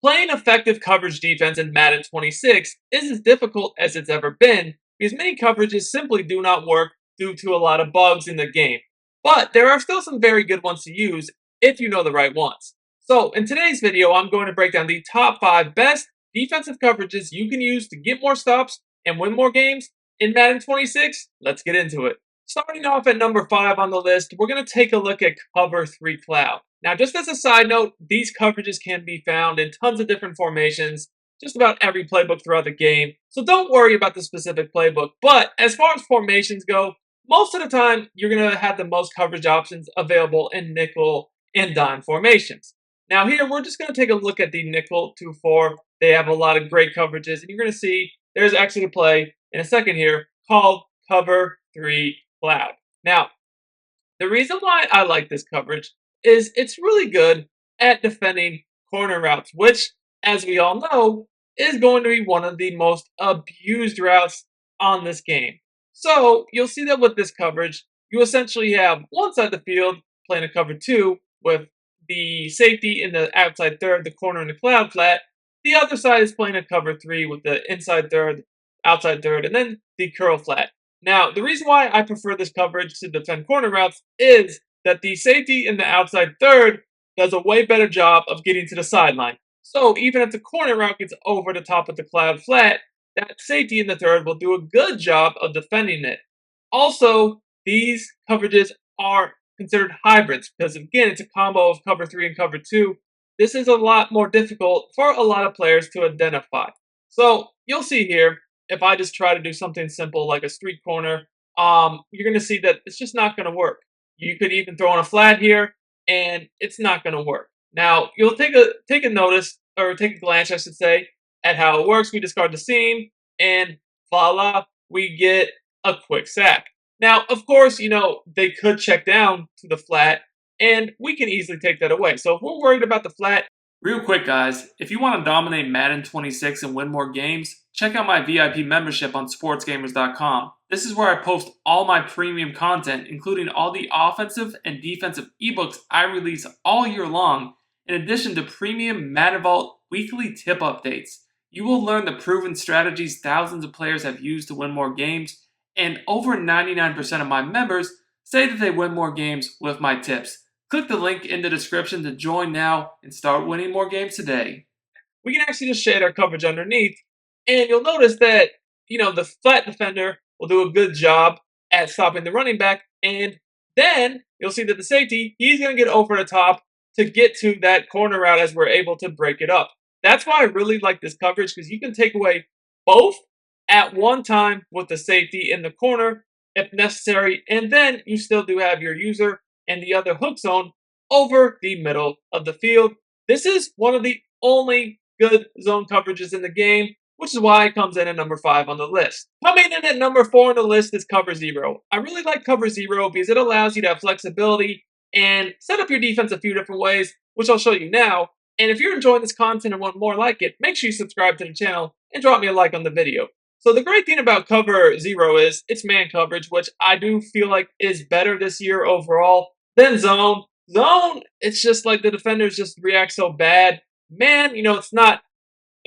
Playing effective coverage defense in Madden 26 is as difficult as it's ever been because many coverages simply do not work due to a lot of bugs in the game. But there are still some very good ones to use if you know the right ones. So in today's video, I'm going to break down the top 5 best defensive coverages you can use to get more stops and win more games in Madden 26. Let's get into it. Starting off at number 5 on the list, we're going to take a look at Cover 3 Cloud. Now, just as a side note, these coverages can be found in tons of different formations, just about every playbook throughout the game, so don't worry about the specific playbook. But as far as formations go, most of the time, you're going to have the most coverage options available in nickel and dime formations. Now here, we're just going to take a look at the nickel 2-4. They have a lot of great coverages, and you're going to see there's actually a play in a second here called Cover 3 Cloud. Now, the reason why I like this coverage is it's really good at defending corner routes, which, as we all know, is going to be one of the most abused routes on this game. So you'll see that with this coverage, you essentially have one side of the field playing a cover 2 with the safety in the outside third, the corner in the cloud flat. The other side is playing a cover 3 with the inside third, outside third, and then the curl flat. Now, the reason why I prefer this coverage to defend corner routes is that the safety in the outside third does a way better job of getting to the sideline. So even if the corner route gets over the top of the cloud flat, that safety in the third will do a good job of defending it. Also, these coverages are considered hybrids because, again, it's a combo of cover 3 and cover 2. This is a lot more difficult for a lot of players to identify. So you'll see here, if I just try to do something simple like a street corner, you're going to see that it's just not going to work. You could even throw in a flat here, and it's not going to work. Now, you'll take a notice, or take a glance, I should say, at how it works. We discard the seam, and voila, we get a quick sack. Now, of course, they could check down to the flat, and we can easily take that away. So if we're worried about the flat, real quick, guys, if you want to dominate Madden 26 and win more games, check out my VIP membership on Sportsgamerz.com. This is where I post all my premium content, including all the offensive and defensive ebooks I release all year long, in addition to premium Madden Vault weekly tip updates. You will learn the proven strategies thousands of players have used to win more games, and over 99% of my members say that they win more games with my tips. Click the link in the description to join now and start winning more games today. We can actually just shade our coverage underneath, and you'll notice that, the flat defender will do a good job at stopping the running back, and then you'll see that the safety, he's going to get over the top to get to that corner route as we're able to break it up. That's why I really like this coverage, because you can take away both at one time with the safety in the corner if necessary, and then you still do have your user and the other hook zone over the middle of the field. This is one of the only good zone coverages in the game, which is why it comes in at number 5 on the list. Coming in at number 4 on the list is Cover 0. I really like Cover 0 because it allows you to have flexibility and set up your defense a few different ways, which I'll show you now. And if you're enjoying this content and want more like it, make sure you subscribe to the channel and drop me a like on the video. So the great thing about Cover 0 is it's man coverage, which I do feel like is better this year overall than zone. Zone, it's just like the defenders just react so bad. Man, it's not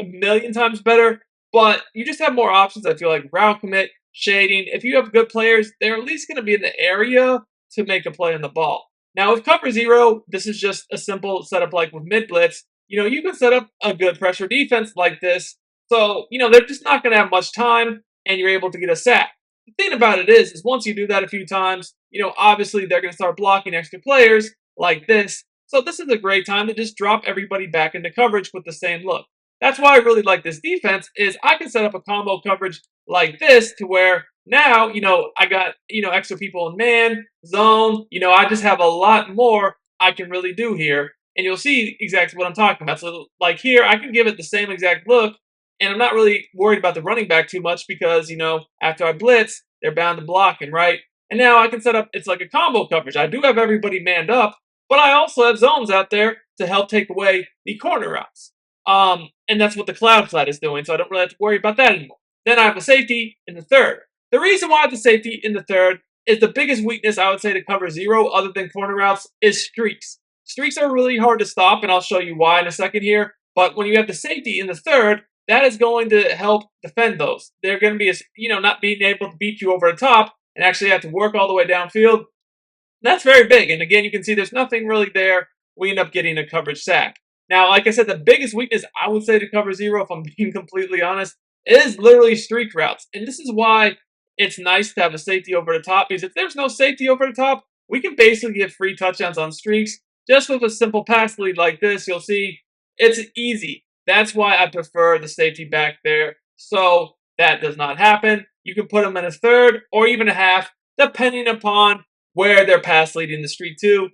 a million times better, but you just have more options. I feel like route commit, shading. If you have good players, they're at least going to be in the area to make a play on the ball. Now with Cover 0, this is just a simple setup like with mid blitz. You can set up a good pressure defense like this. So, they're just not going to have much time, and you're able to get a sack. The thing about it is once you do that a few times, obviously they're going to start blocking extra players like this. So this is a great time to just drop everybody back into coverage with the same look. That's why I really like this defense, is I can set up a combo coverage like this to where now, I got, extra people in man, zone, I just have a lot more I can really do here. And you'll see exactly what I'm talking about. So like here, I can give it the same exact look, and I'm not really worried about the running back too much because, after I blitz, they're bound to blocking, right? And now I can set up, it's like a combo coverage. I do have everybody manned up, but I also have zones out there to help take away the corner routes. And that's what the cloud flat is doing, so I don't really have to worry about that anymore. Then I have a safety in the third. The reason why I have the safety in the third is the biggest weakness I would say to Cover 0, other than corner routes, is streaks. Streaks are really hard to stop, and I'll show you why in a second here. But when you have the safety in the third, that is going to help defend those. They're going to be, not being able to beat you over the top and actually have to work all the way downfield. That's very big. And again, you can see there's nothing really there. We end up getting a coverage sack. Now, like I said, the biggest weakness I would say to cover zero, if I'm being completely honest, is literally streak routes. And this is why it's nice to have a safety over the top, because if there's no safety over the top, we can basically get free touchdowns on streaks. Just with a simple pass lead like this, you'll see it's easy. That's why I prefer the safety back there. So that does not happen. You can put them in a third or even a half, depending upon where they're pass leading the streak to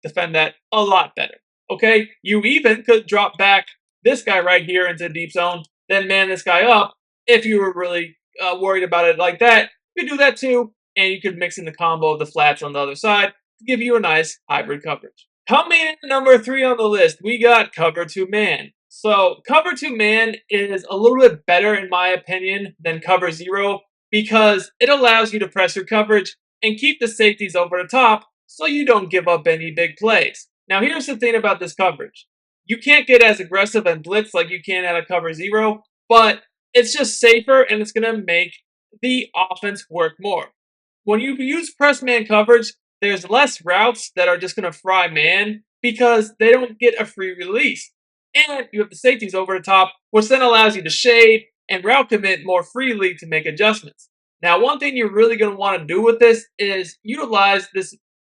defend that a lot better. Okay, you even could drop back this guy right here into the deep zone, then man this guy up if you were really worried about it like that. You could do that too, and you could mix in the combo of the flats on the other side to give you a nice hybrid coverage. Coming in at number 3 on the list, we got cover 2 man. So cover 2 man is a little bit better in my opinion than cover 0 because it allows you to press your coverage and keep the safeties over the top so you don't give up any big plays. Now here's the thing about this coverage. You can't get as aggressive and blitz like you can at a cover 0, but it's just safer and it's going to make the offense work more. When you use press man coverage, there's less routes that are just going to fry man because they don't get a free release. And you have the safeties over the top, which then allows you to shade and route commit more freely to make adjustments. Now, one thing you're really going to want to do with this is utilize this.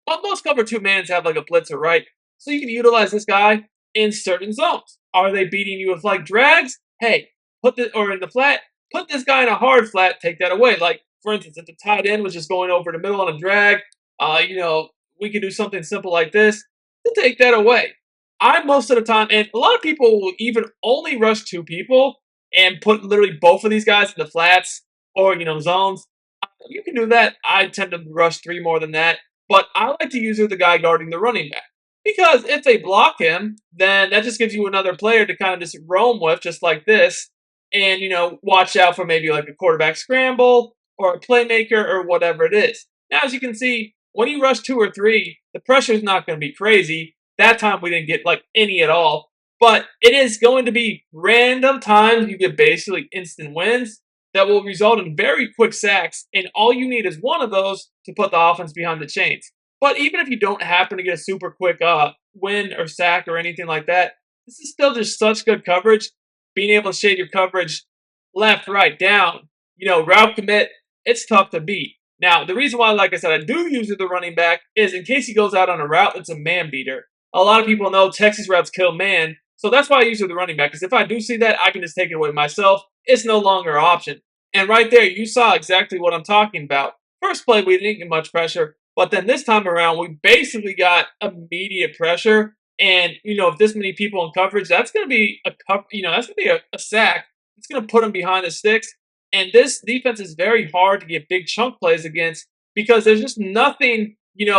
Well, most cover 2 mans have like a blitzer, right? So you can utilize this guy in certain zones. Are they beating you with like drags? Hey, or in the flat, put this guy in a hard flat, take that away. Like, for instance, if the tight end was just going over the middle on a drag, we could do something simple like this to take that away. I most of the time, and a lot of people will even only rush 2 people and put literally both of these guys in the flats or zones. You can do that. I tend to rush 3 more than that, but I like to use the guy guarding the running back because if they block him, then that just gives you another player to kind of just roam with, just like this, and watch out for maybe like a quarterback scramble or a playmaker or whatever it is. Now, as you can see, when you rush 2 or 3, the pressure is not going to be crazy. That time we didn't get like any at all, but it is going to be random times you get basically instant wins that will result in very quick sacks, and all you need is one of those to put the offense behind the chains. But even if you don't happen to get a super quick win or sack or anything like that, this is still just such good coverage. Being able to shade your coverage left, right, down, route commit, it's tough to beat. Now, the reason why, like I said, I do use the running back is in case he goes out on a route, it's a man beater. A lot of people know Texas routes kill man, so that's why I use the running back, because if I do see that, I can just take it away myself. It's no longer an option. And right there, you saw exactly what I'm talking about. First play, we didn't get much pressure, but then this time around, we basically got immediate pressure. And, if this many people in coverage, that's going to be a sack. It's going to put them behind the sticks. And this defense is very hard to get big chunk plays against because there's just nothing, you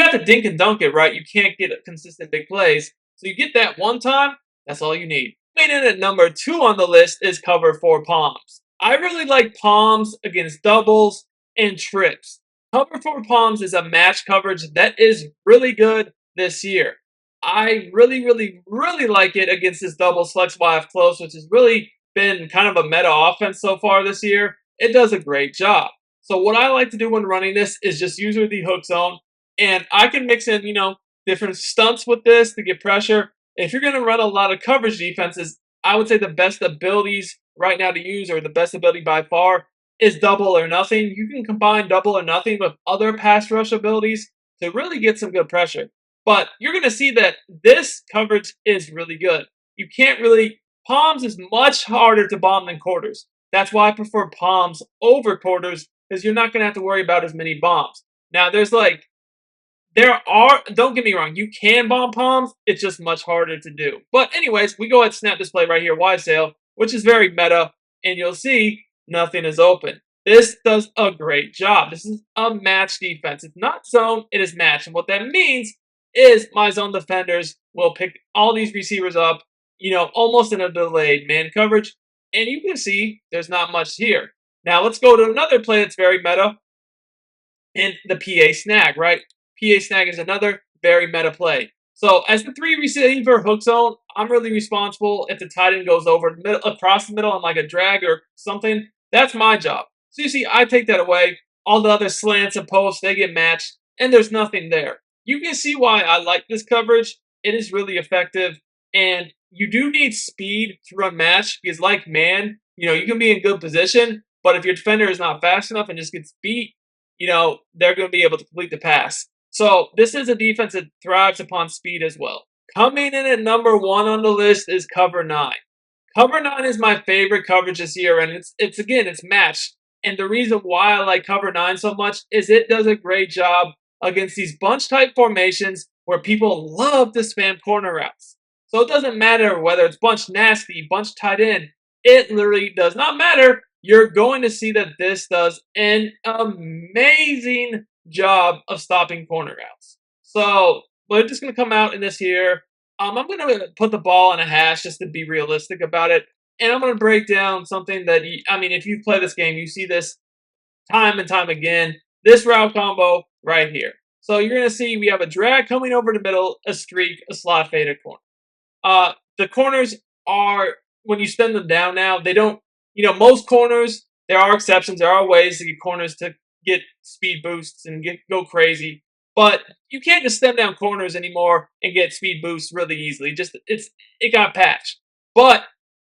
have to dink and dunk it, right? You can't get consistent big plays. So you get that one time, that's all you need. Coming in at number 2 on the list is cover 4 palms. I really like palms against doubles and trips. Cover 4 palms is a match coverage that is really good this year. I really, really, really like it against this double flex wide close, which has really been kind of a meta offense so far this year. It does a great job. So what I like to do when running this is just use the hook zone, and I can mix in, different stunts with this to get pressure. If you're going to run a lot of coverage defenses, I would say the best abilities right now to use, or the best ability by far, is double or nothing. You can combine double or nothing with other pass rush abilities to really get some good pressure. But you're going to see that this coverage is really good. You can't really... Palms is much harder to bomb than quarters. That's why I prefer palms over quarters, because you're not going to have to worry about as many bombs. Now, don't get me wrong, you can bomb palms, it's just much harder to do. But anyways, we go ahead and snap this play right here, wide sail, which is very meta, and you'll see nothing is open. This does a great job. This is a match defense. It's not zone, it is match. And what that means is my zone defenders will pick all these receivers up, almost in a delayed man coverage. And you can see there's not much here. Now let's go to another play that's very meta, and the PA snag, right? PA snag is another very meta play. So as the 3 receiver hook zone, I'm really responsible if the tight end goes over the middle, across the middle on like a drag or something. That's my job. So you see, I take that away. All the other slants and posts, they get matched, and there's nothing there. You can see why I like this coverage. It is really effective, and you do need speed to run match because, like man, you can be in good position, but if your defender is not fast enough and just gets beat, they're going to be able to complete the pass. So this is a defense that thrives upon speed as well. Coming in at number 1 on the list is cover 9. Cover 9 is my favorite coverage this year, and it's matched. And the reason why I like cover 9 so much is it does a great job against these bunch type formations where people love to spam corner routes. So it doesn't matter whether it's bunch nasty, bunch tight end. It literally does not matter. You're going to see that this does an amazing job of stopping corner routes. So we're just going to come out in this here. I'm going to put the ball in a hash just to be realistic about it. And I'm going to break down something that, if you play this game, you see this time and time again. This route combo right here. So you're going to see we have a drag coming over the middle, a streak, a slot fade, a corner. The corners are, when you spin them down now, they don't, most corners, there are exceptions. There are ways to get corners to get speed boosts and go crazy. But you can't just stem down corners anymore and get speed boosts really easily. It got patched. But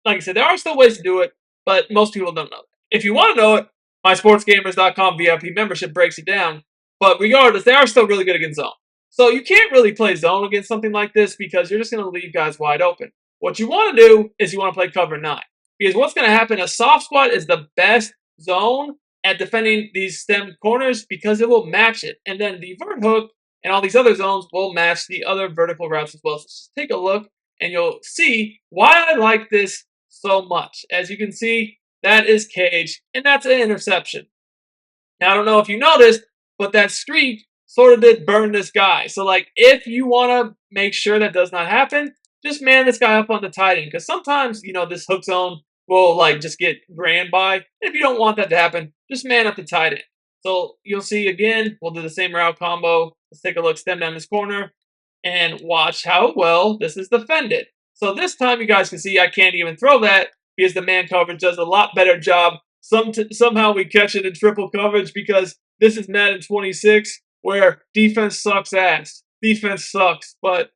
like I said, there are still ways to do it, but most people don't know that. If you want to know it, my Sportsgamerz.com VIP membership breaks it down. But regardless, they are still really good against zone. So you can't really play zone against something like this because you're just going to leave guys wide open. What you want to do is you want to play cover 9. Because what's going to happen, a soft spot is the best zone at defending these stem corners because it will match it. And then the vert hook and all these other zones will match the other vertical routes as well. So just take a look and you'll see why I like this so much. As you can see, that is cage and that's an interception. Now, I don't know if you noticed, but that streak sort of did burn this guy. So, if you want to make sure that does not happen, just man this guy up on the tight end. Because sometimes, this hook zone will, just get ran by. And if you don't want that to happen, just man up the tight end. So, you'll see again, we'll do the same route combo. Let's take a look, stem down this corner, and watch how well this is defended. So, this time, you guys can see I can't even throw that because the man coverage does a lot better job. Somehow we catch it in triple coverage because this is Madden 26 where defense sucks ass. Defense sucks, but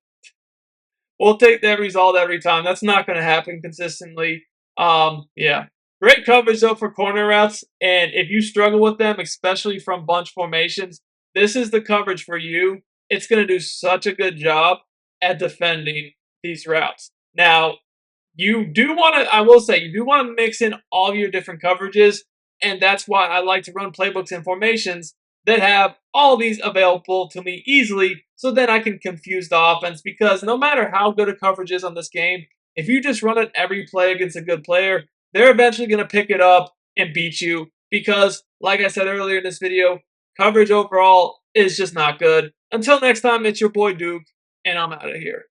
we'll take that result every time. That's not going to happen consistently. Yeah. Great coverage, though, for corner routes. And if you struggle with them, especially from bunch formations, this is the coverage for you. It's going to do such a good job at defending these routes. Now, you do want to mix in all your different coverages. And that's why I like to run playbooks and formations that have all these available to me easily so that I can confuse the offense. Because no matter how good a coverage is on this game, if you just run it every play against a good player, they're eventually going to pick it up and beat you. Because, like I said earlier in this video, coverage overall is just not good. Until next time, it's your boy Duke, and I'm out of here.